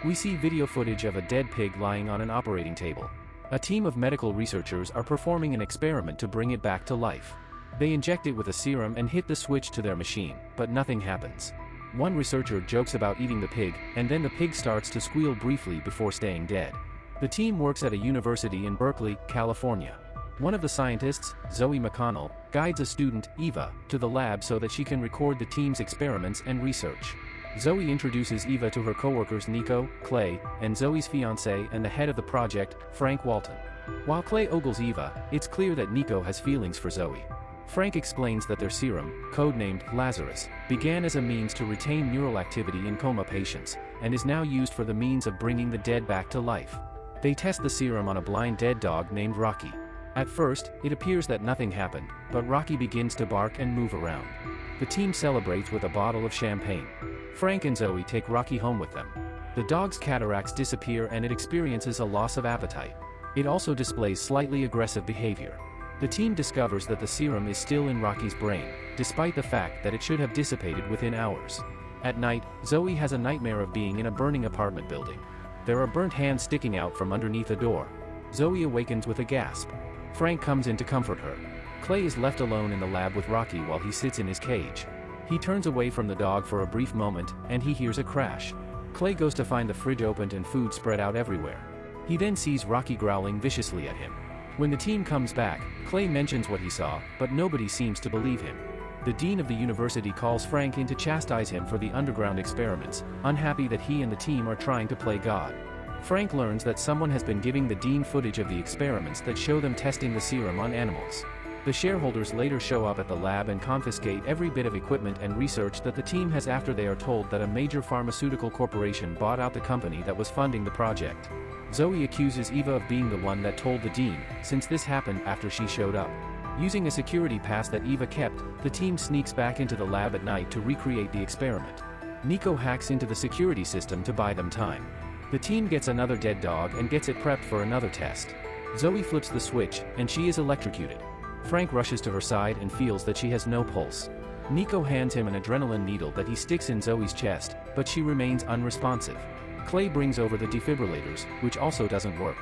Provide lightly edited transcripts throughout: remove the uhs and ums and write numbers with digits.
We see video footage of a dead pig lying on an operating table. A team of medical researchers are performing an experiment to bring it back to life. They inject it with a serum and hit the switch to their machine, but nothing happens. One researcher jokes about eating the pig, and then the pig starts to squeal briefly before staying dead. The team works at a university in Berkeley, California. One of the scientists, Zoe McConnell, guides a student, Eva, to the lab so that she can record the team's experiments and research. Zoe introduces Eva to her coworkers Nico, Clay, and Zoe's fiancé and the head of the project, Frank Walton. While Clay ogles Eva, it's clear that Nico has feelings for Zoe. Frank explains that their serum, codenamed Lazarus, began as a means to retain neural activity in coma patients, and is now used for the means of bringing the dead back to life. They test the serum on a blind dead dog named Rocky. At first, it appears that nothing happened, but Rocky begins to bark and move around. The team celebrates with a bottle of champagne. Frank and Zoe take Rocky home with them. The dog's cataracts disappear and it experiences a loss of appetite. It also displays slightly aggressive behavior. The team discovers that the serum is still in Rocky's brain, despite the fact that it should have dissipated within hours. At night, Zoe has a nightmare of being in a burning apartment building. There are burnt hands sticking out from underneath a door. Zoe awakens with a gasp. Frank comes in to comfort her. Clay is left alone in the lab with Rocky while he sits in his cage. He turns away from the dog for a brief moment, and he hears a crash. Clay goes to find the fridge opened and food spread out everywhere. He then sees Rocky growling viciously at him. When the team comes back, Clay mentions what he saw, but nobody seems to believe him. The dean of the university calls Frank in to chastise him for the underground experiments, unhappy that he and the team are trying to play God. Frank learns that someone has been giving the dean footage of the experiments that show them testing the serum on animals. The shareholders later show up at the lab and confiscate every bit of equipment and research that the team has after they are told that a major pharmaceutical corporation bought out the company that was funding the project. Zoe accuses Eva of being the one that told the dean, since this happened after she showed up. Using a security pass that Eva kept, the team sneaks back into the lab at night to recreate the experiment. Nico hacks into the security system to buy them time. The team gets another dead dog and gets it prepped for another test. Zoe flips the switch, and she is electrocuted. Frank rushes to her side and feels that she has no pulse. Nico hands him an adrenaline needle that he sticks in Zoe's chest, but she remains unresponsive. Clay brings over the defibrillators, which also doesn't work.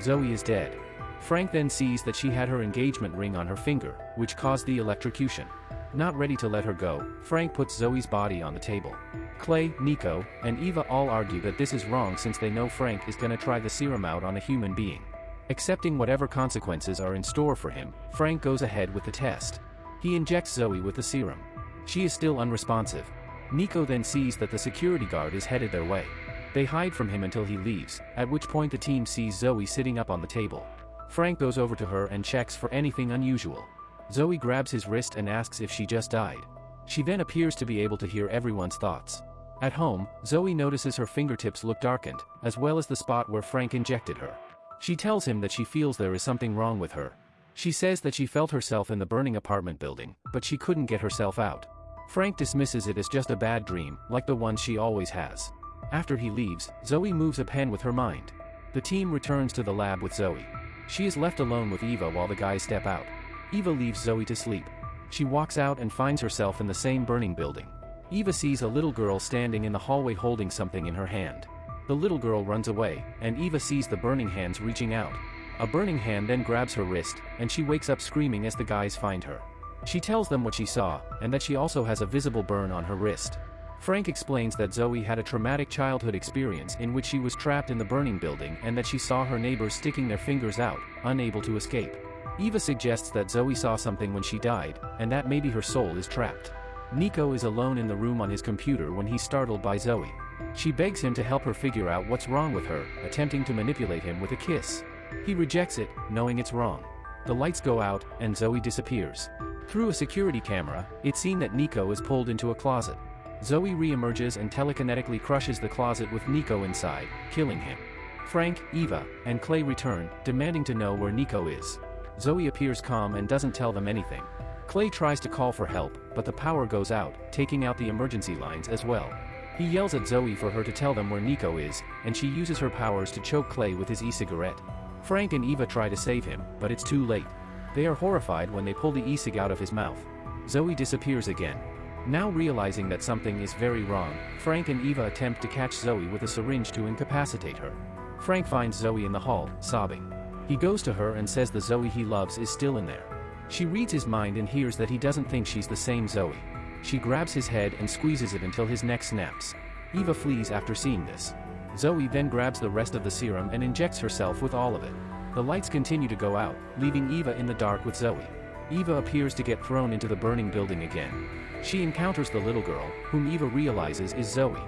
Zoe is dead. Frank then sees that she had her engagement ring on her finger, which caused the electrocution. Not ready to let her go, Frank puts Zoe's body on the table. Clay, Nico, and Eva all argue that this is wrong since they know Frank is gonna try the serum out on a human being. Accepting whatever consequences are in store for him, Frank goes ahead with the test. He injects Zoe with the serum. She is still unresponsive. Nico then sees that the security guard is headed their way. They hide from him until he leaves, at which point the team sees Zoe sitting up on the table. Frank goes over to her and checks for anything unusual. Zoe grabs his wrist and asks if she just died. She then appears to be able to hear everyone's thoughts. At home, Zoe notices her fingertips look darkened, as well as the spot where Frank injected her. She tells him that she feels there is something wrong with her. She says that she felt herself in the burning apartment building, but she couldn't get herself out. Frank dismisses it as just a bad dream, like the one she always has. After he leaves, Zoe moves a pen with her mind. The team returns to the lab with Zoe. She is left alone with Eva while the guys step out. Eva leaves Zoe to sleep. She walks out and finds herself in the same burning building. Eva sees a little girl standing in the hallway holding something in her hand. The little girl runs away, and Eva sees the burning hands reaching out. A burning hand then grabs her wrist, and she wakes up screaming as the guys find her. She tells them what she saw, and that she also has a visible burn on her wrist. Frank explains that Zoe had a traumatic childhood experience in which she was trapped in the burning building and that she saw her neighbors sticking their fingers out, unable to escape. Eva suggests that Zoe saw something when she died, and that maybe her soul is trapped. Nico is alone in the room on his computer when he's startled by Zoe. She begs him to help her figure out what's wrong with her, attempting to manipulate him with a kiss. He rejects it, knowing it's wrong. The lights go out, and Zoe disappears. Through a security camera, it's seen that Nico is pulled into a closet. Zoe re-emerges and telekinetically crushes the closet with Nico inside, killing him. Frank, Eva, and Clay return, demanding to know where Nico is. Zoe appears calm and doesn't tell them anything. Clay tries to call for help, but the power goes out, taking out the emergency lines as well. He yells at Zoe for her to tell them where Nico is, and she uses her powers to choke Clay with his e-cigarette. Frank and Eva try to save him, but it's too late. They are horrified when they pull the e-cig out of his mouth. Zoe disappears again. Now realizing that something is very wrong, Frank and Eva attempt to catch Zoe with a syringe to incapacitate her. Frank finds Zoe in the hall, sobbing. He goes to her and says the Zoe he loves is still in there. She reads his mind and hears that he doesn't think she's the same Zoe. She grabs his head and squeezes it until his neck snaps. Eva flees after seeing this. Zoe then grabs the rest of the serum and injects herself with all of it. The lights continue to go out, leaving Eva in the dark with Zoe. Eva appears to get thrown into the burning building again. She encounters the little girl, whom Eva realizes is Zoe.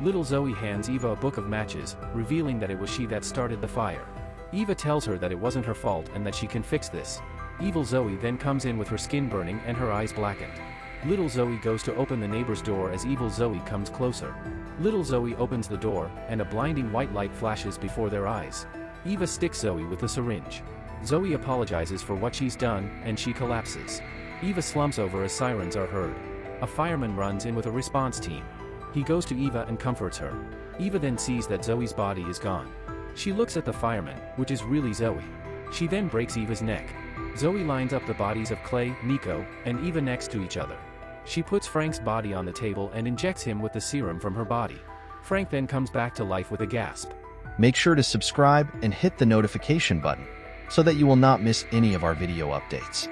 Little Zoe hands Eva a book of matches, revealing that it was she that started the fire. Eva tells her that it wasn't her fault and that she can fix this. Evil Zoe then comes in with her skin burning and her eyes blackened. Little Zoe goes to open the neighbor's door as evil Zoe comes closer. Little Zoe opens the door, and a blinding white light flashes before their eyes. Eva sticks Zoe with a syringe. Zoe apologizes for what she's done, and she collapses. Eva slumps over as sirens are heard. A fireman runs in with a response team. He goes to Eva and comforts her. Eva then sees that Zoe's body is gone. She looks at the fireman, which is really Zoe. She then breaks Eva's neck. Zoe lines up the bodies of Clay, Nico, and Eva next to each other. She puts Frank's body on the table and injects him with the serum from her body. Frank then comes back to life with a gasp. Make sure to subscribe and hit the notification button so that you will not miss any of our video updates.